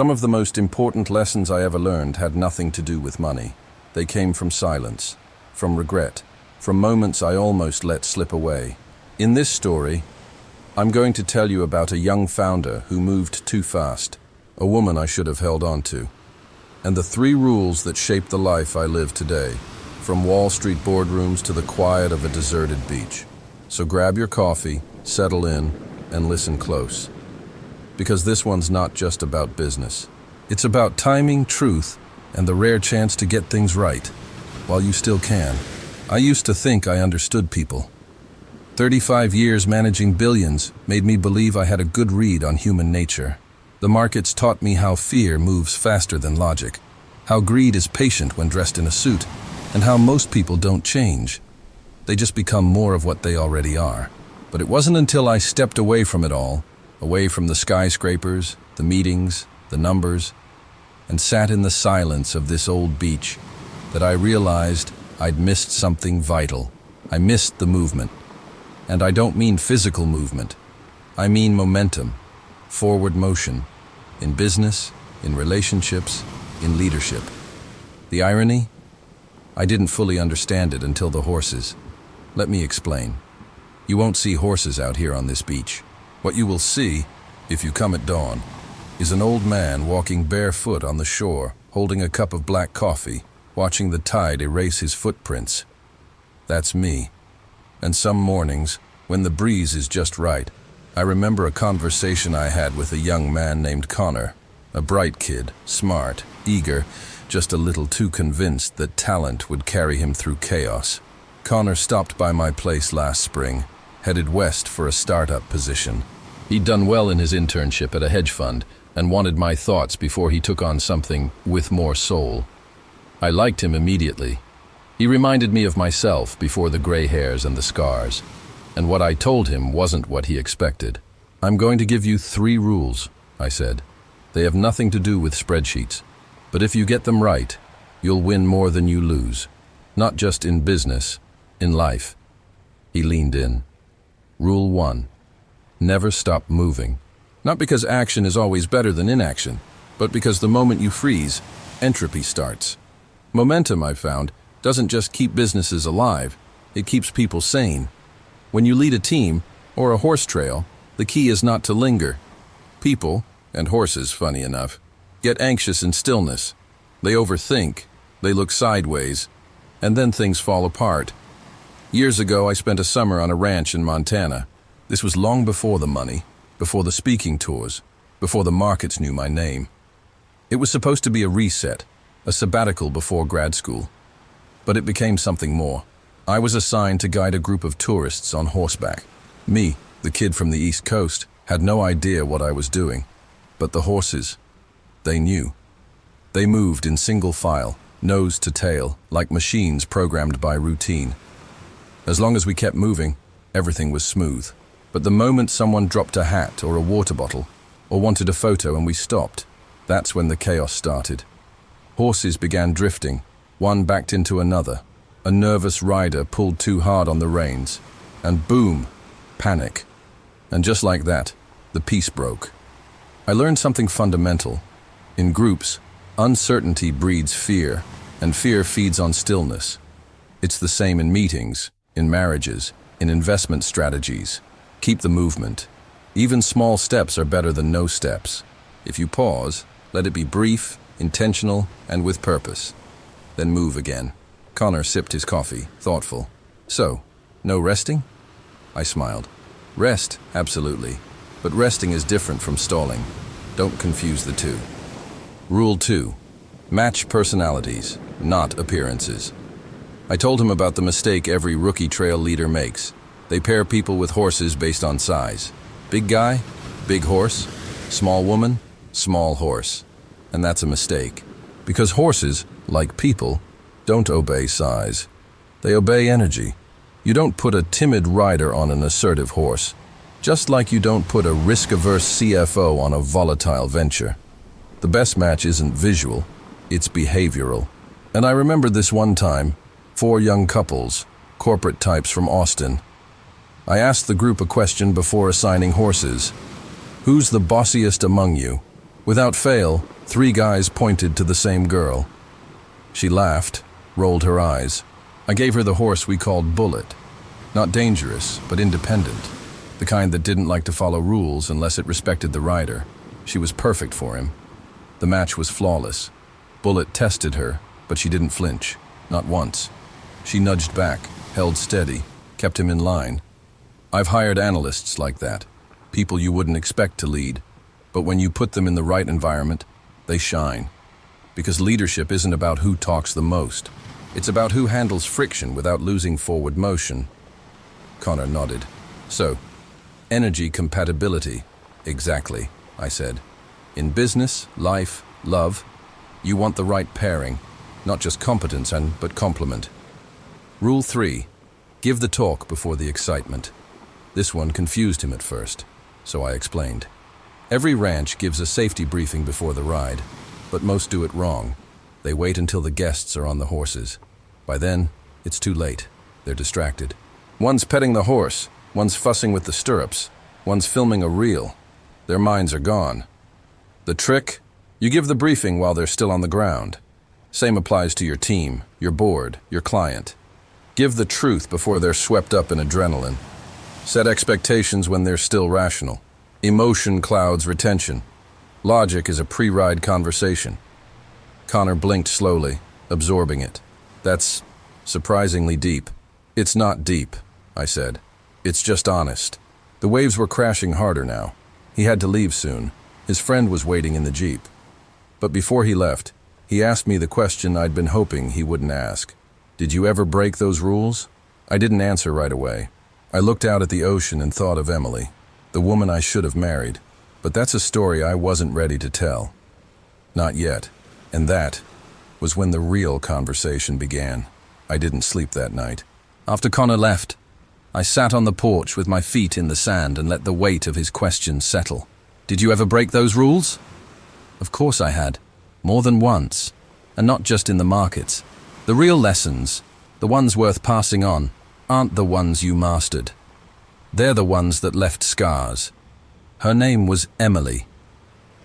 Some of the most important lessons I ever learned had nothing to do with money. They came from silence, from regret, from moments I almost let slip away. In this story, I'm going to tell you about a young founder who moved too fast, a woman I should have held on to, and the 3 rules that shaped the life I live today, from Wall Street boardrooms to the quiet of a deserted beach. So grab your coffee, settle in, and listen close. Because this one's not just about business. It's about timing, truth, and the rare chance to get things right, while you still can. I used to think I understood people. 35 years managing billions made me believe I had a good read on human nature. The markets taught me how fear moves faster than logic, how greed is patient when dressed in a suit, and how most people don't change. They just become more of what they already are. But it wasn't until I stepped away from it all, away from the skyscrapers, the meetings, the numbers, and sat in the silence of this old beach, that I realized I'd missed something vital. I missed the movement. And I don't mean physical movement. I mean momentum, forward motion, in business, in relationships, in leadership. The irony? I didn't fully understand it until the horses. Let me explain. You won't see horses out here on this beach. What you will see, if you come at dawn, is an old man walking barefoot on the shore, holding a cup of black coffee, watching the tide erase his footprints. That's me. And some mornings, when the breeze is just right, I remember a conversation I had with a young man named Connor, a bright kid, smart, eager, just a little too convinced that talent would carry him through chaos. Connor stopped by my place last spring, headed west for a startup position. He'd done well in his internship at a hedge fund and wanted my thoughts before he took on something with more soul. I liked him immediately. He reminded me of myself before the gray hairs and the scars, and what I told him wasn't what he expected. I'm going to give you 3 rules, I said. They have nothing to do with spreadsheets, but if you get them right, you'll win more than you lose. Not just in business, in life. He leaned in. Rule 1. Never stop moving. Not because action is always better than inaction, but because the moment you freeze, entropy starts. Momentum, I've found, doesn't just keep businesses alive, it keeps people sane. When you lead a team, or a horse trail, the key is not to linger. People, and horses, funny enough, get anxious in stillness. They overthink, they look sideways, and then things fall apart. Years ago, I spent a summer on a ranch in Montana. This was long before the money, before the speaking tours, before the markets knew my name. It was supposed to be a reset, a sabbatical before grad school. But it became something more. I was assigned to guide a group of tourists on horseback. Me, the kid from the East Coast, had no idea what I was doing. But the horses, they knew. They moved in single file, nose to tail, like machines programmed by routine. As long as we kept moving, everything was smooth. But the moment someone dropped a hat or a water bottle, or wanted a photo and we stopped, that's when the chaos started. Horses began drifting, one backed into another. A nervous rider pulled too hard on the reins, and boom, panic. And just like that, the peace broke. I learned something fundamental. In groups, uncertainty breeds fear, and fear feeds on stillness. It's the same in meetings, in marriages, in investment strategies. Keep the movement. Even small steps are better than no steps. If you pause, let it be brief, intentional, and with purpose. Then move again. Connor sipped his coffee, thoughtful. So, no resting? I smiled. Rest, absolutely. But resting is different from stalling. Don't confuse the two. Rule 2. Match personalities, not appearances. I told him about the mistake every rookie trail leader makes. They pair people with horses based on size. Big guy, big horse. Small woman, small horse. And that's a mistake. Because horses, like people, don't obey size. They obey energy. You don't put a timid rider on an assertive horse, just like you don't put a risk-averse CFO on a volatile venture. The best match isn't visual, it's behavioral. And I remember this one time, 4 young couples, corporate types from Austin. I asked the group a question before assigning horses. Who's the bossiest among you? Without fail, 3 guys pointed to the same girl. She laughed, rolled her eyes. I gave her the horse we called Bullet. Not dangerous, but independent. The kind that didn't like to follow rules unless it respected the rider. She was perfect for him. The match was flawless. Bullet tested her, but she didn't flinch. Not once. She nudged back, held steady, kept him in line. I've hired analysts like that. People you wouldn't expect to lead. But when you put them in the right environment, they shine. Because leadership isn't about who talks the most. It's about who handles friction without losing forward motion. Connor nodded. So, energy compatibility. Exactly, I said. In business, life, love, you want the right pairing. Not just competence but complement. Rule 3. Give the talk before the excitement. This one confused him at first, so I explained. Every ranch gives a safety briefing before the ride, but most do it wrong. They wait until the guests are on the horses. By then, it's too late. They're distracted. One's petting the horse, one's fussing with the stirrups, one's filming a reel. Their minds are gone. The trick? You give the briefing while they're still on the ground. Same applies to your team, your board, your client. Give the truth before they're swept up in adrenaline. Set expectations when they're still rational. Emotion clouds retention. Logic is a pre-ride conversation. Connor blinked slowly, absorbing it. That's surprisingly deep. It's not deep, I said. It's just honest. The waves were crashing harder now. He had to leave soon. His friend was waiting in the Jeep. But before he left, he asked me the question I'd been hoping he wouldn't ask. Did you ever break those rules? I didn't answer right away. I looked out at the ocean and thought of Emily, the woman I should have married. But that's a story I wasn't ready to tell. Not yet. And that was when the real conversation began. I didn't sleep that night. After Connor left, I sat on the porch with my feet in the sand and let the weight of his questions settle. Did you ever break those rules? Of course I had. More than once. And not just in the markets. The real lessons, the ones worth passing on, aren't the ones you mastered. They're the ones that left scars. Her name was Emily.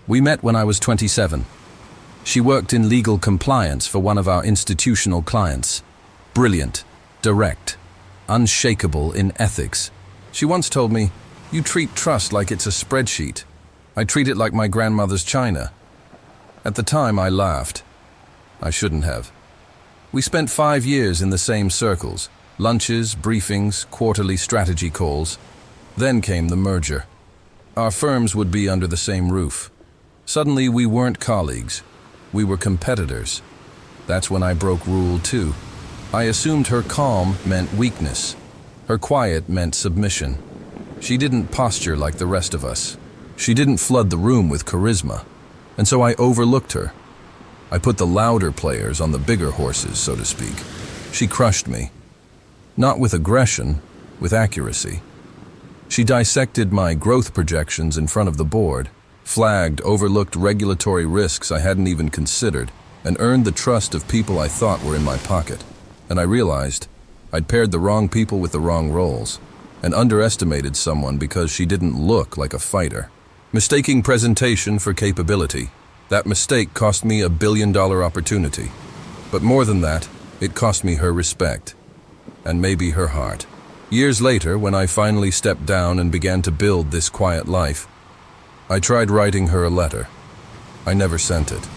We met when I was 27. She worked in legal compliance for one of our institutional clients. Brilliant, direct, unshakable in ethics. She once told me, "You treat trust like it's a spreadsheet. I treat it like my grandmother's china." At the time, I laughed. I shouldn't have. We spent 5 years in the same circles, lunches, briefings, quarterly strategy calls. Then came the merger. Our firms would be under the same roof. Suddenly, we weren't colleagues. We were competitors. That's when I broke Rule 2. I assumed her calm meant weakness. Her quiet meant submission. She didn't posture like the rest of us. She didn't flood the room with charisma. And so I overlooked her. I put the louder players on the bigger horses, so to speak. She crushed me. Not with aggression, with accuracy. She dissected my growth projections in front of the board, flagged overlooked regulatory risks I hadn't even considered, and earned the trust of people I thought were in my pocket. And I realized I'd paired the wrong people with the wrong roles, and underestimated someone because she didn't look like a fighter. Mistaking presentation for capability. That mistake cost me a billion-dollar opportunity. But more than that, it cost me her respect. And maybe her heart. Years later, when I finally stepped down and began to build this quiet life, I tried writing her a letter. I never sent it.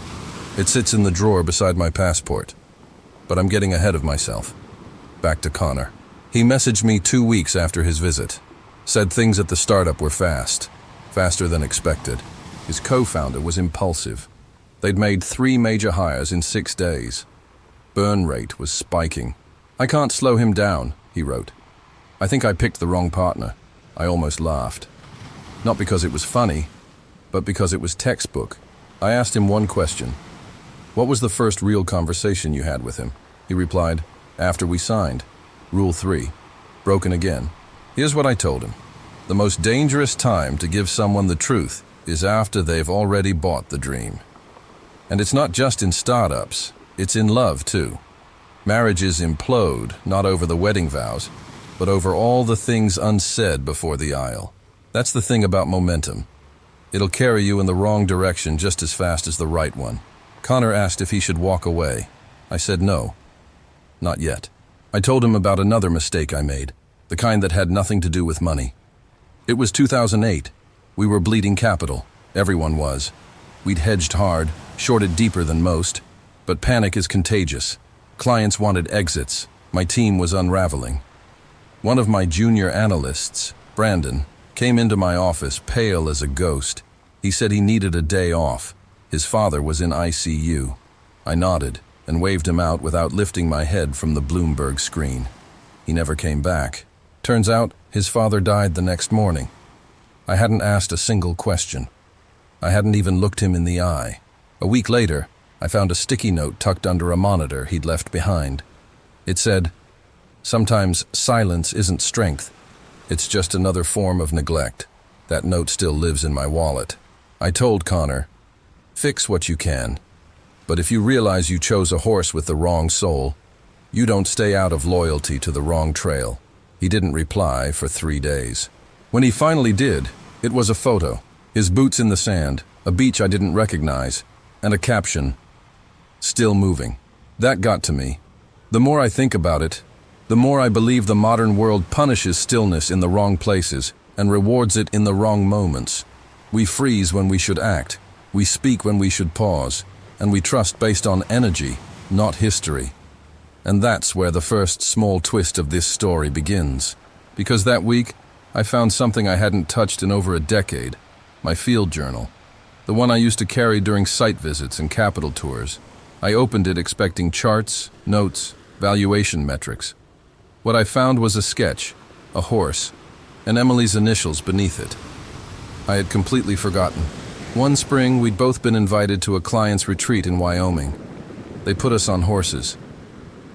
It sits in the drawer beside my passport. But I'm getting ahead of myself. Back to Connor. He messaged me 2 weeks after his visit. Said things at the startup were fast. Faster than expected. His co-founder was impulsive. They'd made 3 major hires in 6 days. Burn rate was spiking. "I can't slow him down," he wrote. I think I picked the wrong partner. I almost laughed. Not because it was funny, but because it was textbook. I asked him one question. "What was the first real conversation you had with him?" He replied, "After we signed. Rule 3. Broken again." Here's what I told him. The most dangerous time to give someone the truth is after they've already bought the dream. And it's not just in startups, it's in love too. Marriages implode, not over the wedding vows, but over all the things unsaid before the aisle. That's the thing about momentum. It'll carry you in the wrong direction just as fast as the right one. Connor asked if he should walk away. I said no. Not yet. I told him about another mistake I made, the kind that had nothing to do with money. It was 2008. We were bleeding capital. Everyone was. We'd hedged hard, shorted deeper than most, but panic is contagious. Clients wanted exits. My team was unraveling. One of my junior analysts, Brandon, came into my office pale as a ghost. He said he needed a day off. His father was in ICU. I nodded and waved him out without lifting my head from the Bloomberg screen. He never came back. Turns out his father died the next morning. I hadn't asked a single question. I hadn't even looked him in the eye. A week later, I found a sticky note tucked under a monitor he'd left behind. It said, "Sometimes silence isn't strength. It's just another form of neglect." That note still lives in my wallet. I told Connor, "Fix what you can. But if you realize you chose a horse with the wrong soul, you don't stay out of loyalty to the wrong trail." He didn't reply for 3 days. When he finally did, it was a photo. His boots in the sand, a beach I didn't recognize, and a caption, "Still moving." That got to me. The more I think about it, the more I believe the modern world punishes stillness in the wrong places and rewards it in the wrong moments. We freeze when we should act, we speak when we should pause, and we trust based on energy, not history. And that's where the first small twist of this story begins. Because that week, I found something I hadn't touched in over a decade, my field journal. The one I used to carry during site visits and capital tours. I opened it expecting charts, notes, valuation metrics. What I found was a sketch, a horse, and Emily's initials beneath it. I had completely forgotten. One spring, we'd both been invited to a client's retreat in Wyoming. They put us on horses.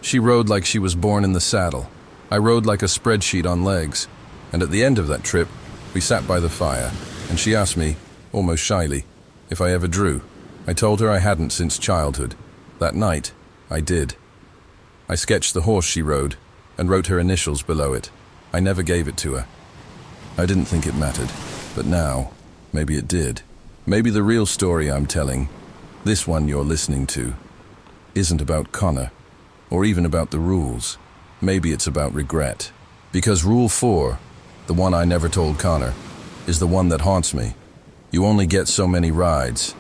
She rode like she was born in the saddle. I rode like a spreadsheet on legs. And at the end of that trip, we sat by the fire, and she asked me, almost shyly, if I ever drew. I told her I hadn't since childhood. That night, I did. I sketched the horse she rode, and wrote her initials below it. I never gave it to her. I didn't think it mattered, but now, maybe it did. Maybe the real story I'm telling, this one you're listening to, isn't about Connor, or even about the rules. Maybe it's about regret. Because Rule 4, the one I never told Connor, is the one that haunts me. You only get so many rides.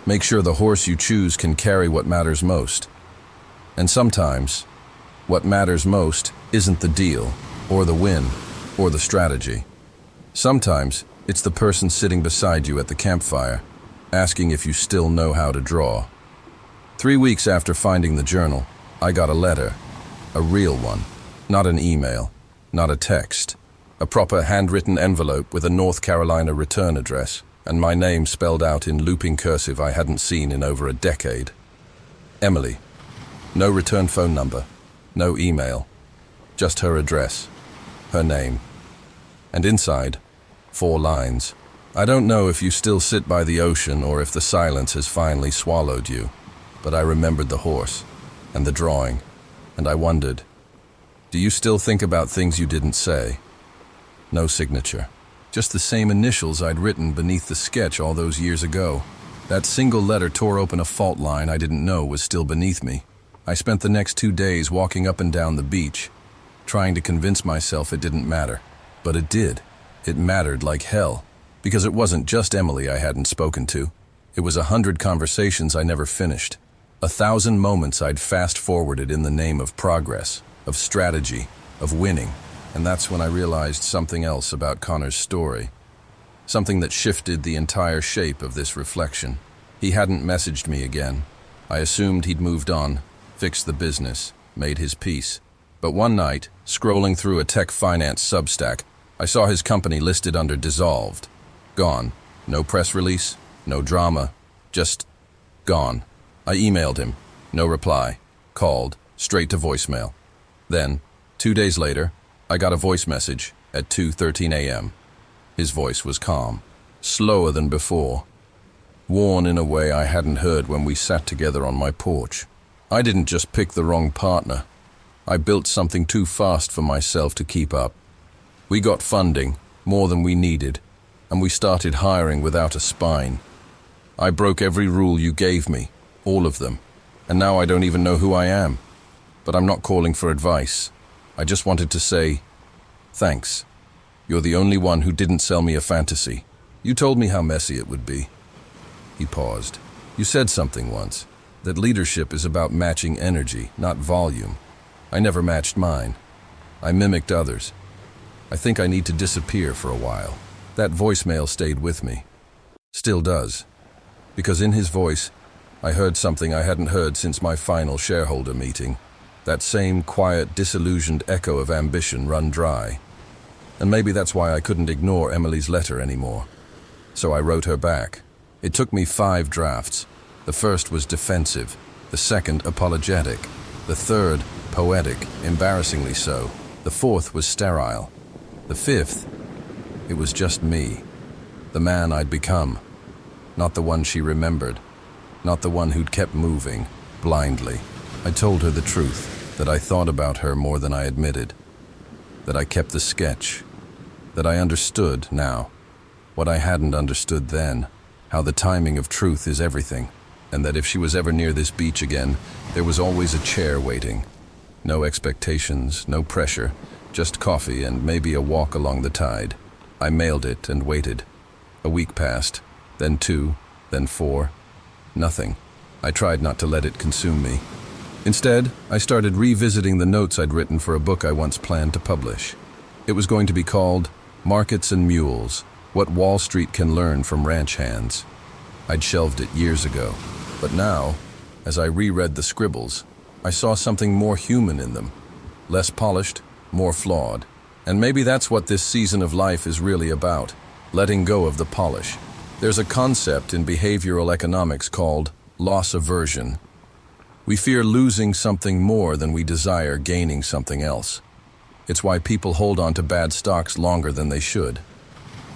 Make sure the horse you choose can carry what matters most. And sometimes, what matters most isn't the deal, or the win, or the strategy. Sometimes, it's the person sitting beside you at the campfire, asking if you still know how to draw. 3 weeks after finding the journal, I got a letter, a real one, not an email, not a text, a proper handwritten envelope with a North Carolina return address, and my name spelled out in looping cursive I hadn't seen in over a decade. Emily. No return phone number, no email, just her address, her name. And inside, 4 lines. I don't know if you still sit by the ocean or if the silence has finally swallowed you, but I remembered the horse and the drawing, and I wondered, do you still think about things you didn't say? No signature. Just the same initials I'd written beneath the sketch all those years ago. That single letter tore open a fault line I didn't know was still beneath me. I spent the next 2 days walking up and down the beach, trying to convince myself it didn't matter. But it did. It mattered like hell, because it wasn't just Emily I hadn't spoken to. It was 100 conversations I never finished, 1,000 moments I'd fast-forwarded in the name of progress, of strategy, of winning. And that's when I realized something else about Connor's story, something that shifted the entire shape of this reflection. He hadn't messaged me again. I assumed he'd moved on, fixed the business, made his peace. But one night, scrolling through a tech finance Substack, I saw his company listed under dissolved. Gone. No press release, no drama, just gone. I emailed him. No reply. Called. Straight to voicemail. Then, 2 days later, I got a voice message at 2:13 a.m. His voice was calm, slower than before, worn in a way I hadn't heard when we sat together on my porch. I didn't just pick the wrong partner. I built something too fast for myself to keep up. We got funding, more than we needed. and we started hiring without a spine. I broke every rule you gave me, all of them, and now I don't even know who I am. But I'm not calling for advice. I just wanted to say, thanks. You're the only one who didn't sell me a fantasy. You told me how messy it would be. He paused. You said something once, that leadership is about matching energy, not volume. I never matched mine. I mimicked others. I think I need to disappear for a while. That voicemail stayed with me. Still does. Because in his voice, I heard something I hadn't heard since my final shareholder meeting. That same quiet, disillusioned echo of ambition run dry. And maybe that's why I couldn't ignore Emily's letter anymore. So I wrote her back. It took me 5 drafts. The first was defensive, the second apologetic, the third poetic, embarrassingly so. The fourth was sterile. The fifth, it was just me, the man I'd become. Not the one she remembered, not the one who'd kept moving, blindly. I told her the truth, that I thought about her more than I admitted, that I kept the sketch, that I understood now, what I hadn't understood then, how the timing of truth is everything, and that if she was ever near this beach again, there was always a chair waiting. No expectations, no pressure, just coffee and maybe a walk along the tide. I mailed it and waited. A week passed, then 2, then 4. Nothing. I tried not to let it consume me. Instead, I started revisiting the notes I'd written for a book I once planned to publish. It was going to be called Markets and Mules, What Wall Street Can Learn from Ranch Hands. I'd shelved it years ago, but now, as I reread the scribbles, I saw something more human in them, less polished, more flawed. And maybe that's what this season of life is really about, letting go of the polish. There's a concept in behavioral economics called loss aversion. We fear losing something more than we desire gaining something else. It's why people hold on to bad stocks longer than they should,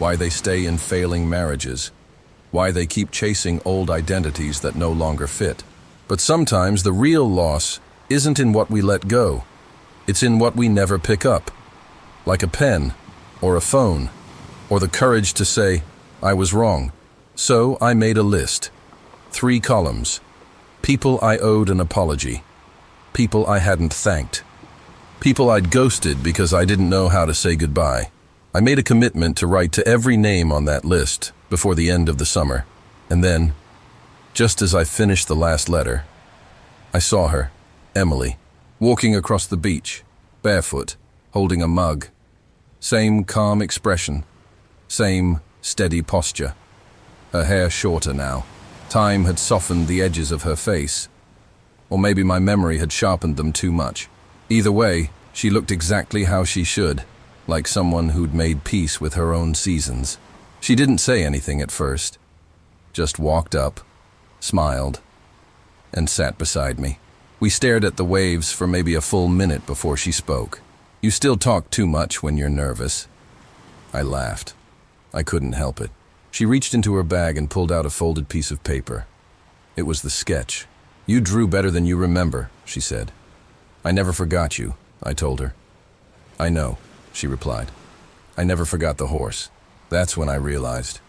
why they stay in failing marriages, why they keep chasing old identities that no longer fit. But sometimes the real loss isn't in what we let go. It's in what we never pick up, like a pen or a phone, or the courage to say, I was wrong. So I made a list. 3 columns. People I owed an apology. People I hadn't thanked. People I'd ghosted because I didn't know how to say goodbye. I made a commitment to write to every name on that list before the end of the summer. And then, just as I finished the last letter, I saw her, Emily, walking across the beach, barefoot, holding a mug. Same calm expression, same steady posture. Her hair shorter now. Time had softened the edges of her face. Or maybe my memory had sharpened them too much. Either way, she looked exactly how she should, like someone who'd made peace with her own seasons. She didn't say anything at first, just walked up, smiled, and sat beside me. We stared at the waves for maybe a full minute before she spoke. You still talk too much when you're nervous. I laughed. I couldn't help it. She reached into her bag and pulled out a folded piece of paper. It was the sketch. You drew better than you remember, she said. I never forgot you, I told her. I know, she replied. I never forgot the horse. That's when I realized.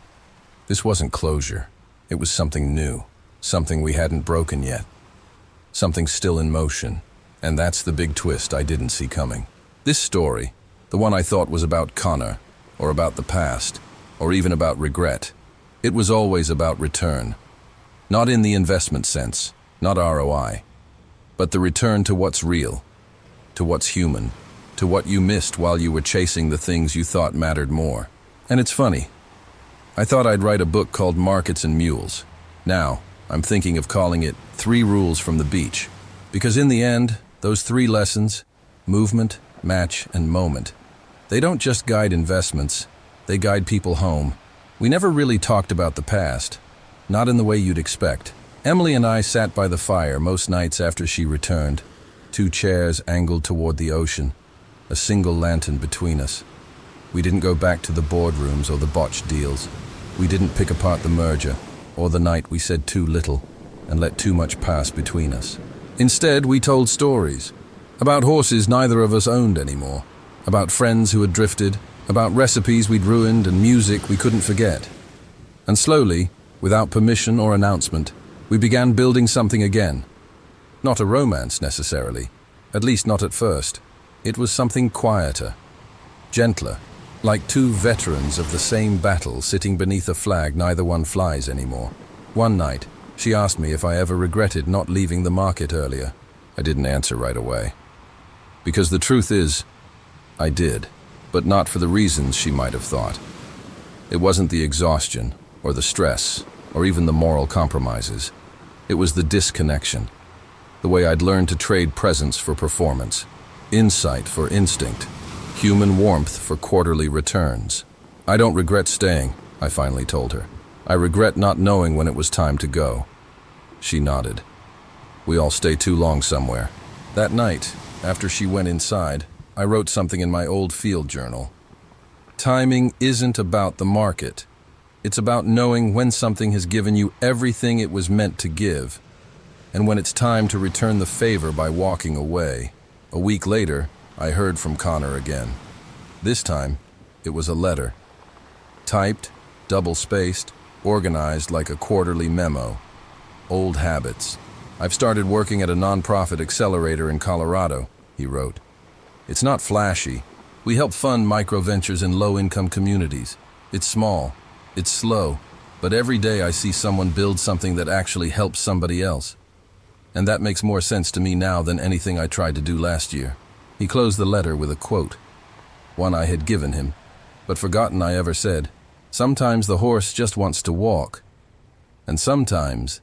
This wasn't closure. It was something new, something we hadn't broken yet. Something still in motion, and that's the big twist I didn't see coming. This story, the one I thought was about Connor, or about the past, or even about regret, it was always about return. Not in the investment sense, not ROI, but the return to what's real, to what's human, to what you missed while you were chasing the things you thought mattered more. And it's funny. I thought I'd write a book called Markets and Mules. Now, I'm thinking of calling it 3 Rules from the Beach, because in the end, those 3 lessons, movement, match, and moment, they don't just guide investments, they guide people home. We never really talked about the past, not in the way you'd expect. Emily and I sat by the fire most nights after she returned, 2 chairs angled toward the ocean, a single lantern between us. We didn't go back to the boardrooms or the botched deals. We didn't pick apart the merger, or the night we said too little and let too much pass between us. Instead, we told stories about horses neither of us owned anymore, about friends who had drifted, about recipes we'd ruined and music we couldn't forget. And slowly, without permission or announcement, we began building something again. Not a romance necessarily, at least not at first. It was something quieter, gentler, like two veterans of the same battle sitting beneath a flag neither one flies anymore. One night, she asked me if I ever regretted not leaving the market earlier. I didn't answer right away. Because the truth is, I did, but not for the reasons she might have thought. It wasn't the exhaustion, or the stress, or even the moral compromises. It was the disconnection. The way I'd learned to trade presence for performance, insight for instinct, human warmth for quarterly returns. I don't regret staying, I finally told her. I regret not knowing when it was time to go. She nodded. We all stay too long somewhere. That night, after she went inside, I wrote something in my old field journal. Timing isn't about the market. It's about knowing when something has given you everything it was meant to give, and when it's time to return the favor by walking away. A week later, I heard from Connor again. This time, it was a letter. Typed, double-spaced, organized like a quarterly memo. Old habits. I've started working at a nonprofit accelerator in Colorado, he wrote. It's not flashy. We help fund micro-ventures in low-income communities. It's small. It's slow. But every day I see someone build something that actually helps somebody else. And that makes more sense to me now than anything I tried to do last year. He closed the letter with a quote, one I had given him, but forgotten I ever said. Sometimes the horse just wants to walk. And sometimes,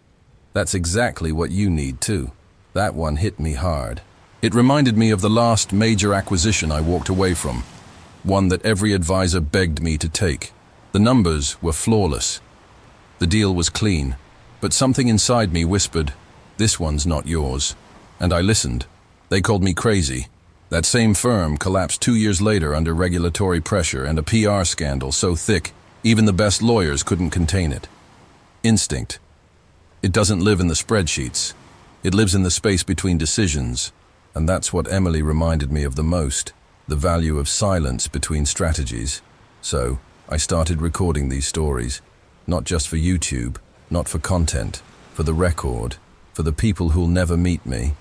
that's exactly what you need too. That one hit me hard. It reminded me of the last major acquisition I walked away from, one that every advisor begged me to take. The numbers were flawless. The deal was clean, but something inside me whispered, "This one's not yours." And I listened. They called me crazy. That same firm collapsed 2 years later under regulatory pressure and a PR scandal so thick, even the best lawyers couldn't contain it. Instinct. It doesn't live in the spreadsheets. It lives in the space between decisions. And that's what Emily reminded me of the most, the value of silence between strategies. So, I started recording these stories, not just for YouTube, not for content, for the record, for the people who'll never meet me,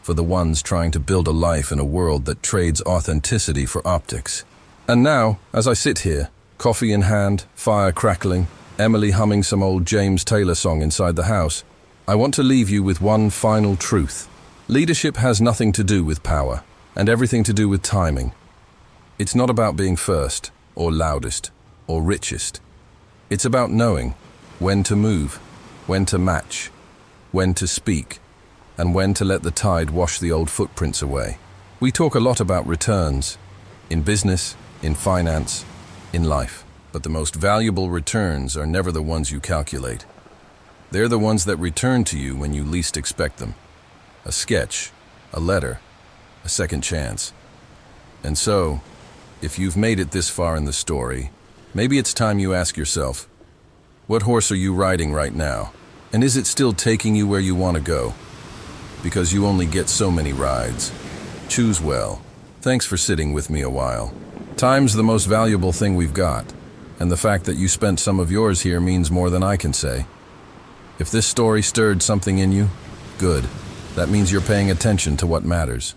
for the ones trying to build a life in a world that trades authenticity for optics. And now, as I sit here, coffee in hand, fire crackling, Emily humming some old James Taylor song inside the house, I want to leave you with one final truth. Leadership has nothing to do with power, and everything to do with timing. It's not about being first, or loudest, or richest. It's about knowing when to move, when to match, when to speak, and when to let the tide wash the old footprints away. We talk a lot about returns, in business, in finance, in life. But the most valuable returns are never the ones you calculate. They're the ones that return to you when you least expect them. A sketch, a letter, a second chance. And so, if you've made it this far in the story, maybe it's time you ask yourself, what horse are you riding right now? And is it still taking you where you want to go? Because you only get so many rides. Choose well. Thanks for sitting with me a while. Time's the most valuable thing we've got, and the fact that you spent some of yours here means more than I can say. If this story stirred something in you, good. That means you're paying attention to what matters.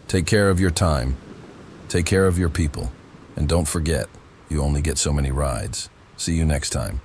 Take care of your time. Take care of your people. And don't forget, you only get so many rides. See you next time.